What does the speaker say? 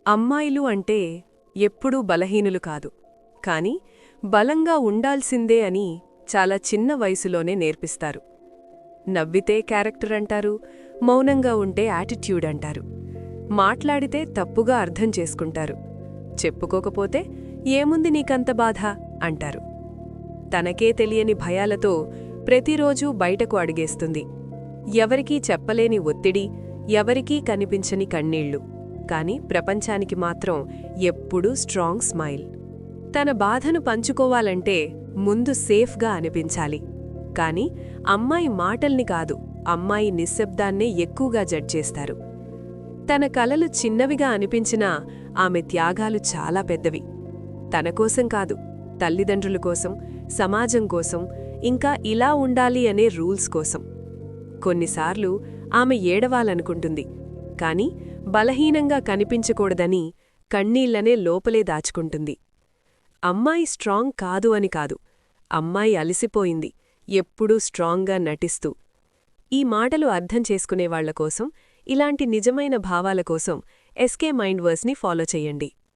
అమ్మాయిలు అంటే ఎప్పుడూ బలహీనులు కాదు, కాని బలంగా ఉండాల్సిందే అని చాలా చిన్న వయసులోనే నేర్పిస్తారు. నవ్వితే క్యారెక్టర్ అంటారు, మౌనంగా ఉంటే యాటిట్యూడ్ అంటారు. మాట్లాడితే తప్పుగా అర్థం చేసుకుంటారు, చెప్పుకోకపోతే ఏముంది నీకంత బాధ అంటారు. తనకే తెలియని భయాలతో ప్రతిరోజూ బయటకు అడిగేస్తుంది. ఎవరికీ చెప్పలేని ఒత్తిడి, ఎవరికీ కనిపించని కన్నీళ్లు, కాని ప్రపంచానికి మాత్రం ఎప్పుడూ స్ట్రాంగ్ స్మైల్. తన బాధను పంచుకోవాలంటే ముందు సేఫ్గా అనిపించాలి. కాని అమ్మాయి మాటల్ని కాదు, అమ్మాయి నిశ్శబ్దాన్నే ఎక్కువగా జడ్జ్ చేస్తారు. తన కలలు చిన్నవిగా అనిపించినా ఆమె త్యాగాలు చాలా పెద్దవి. తనకోసం కాదు, తల్లిదండ్రుల కోసం, సమాజం కోసం, ఇంకా ఇలా ఉండాలి అనే రూల్స్ కోసం. కొన్నిసార్లు ఆమె ఏడవాలనుకుంటుంది, కాని బలహీనంగా కనిపించకూడదని కన్నీళ్లనే లోపలే దాచుకుంటుంది. అమ్మాయి స్ట్రాంగ్ కాదు అని కాదు, అమ్మాయి అలసిపోయింది, ఎప్పుడూ స్ట్రాంగ్గా నటిస్తూ. ఈ మాటలు అర్థం చేసుకునేవాళ్ల కోసం, ఇలాంటి నిజమైన భావాల కోసం ఎస్కే మైండ్ వర్స్ని ఫాలో చెయ్యండి.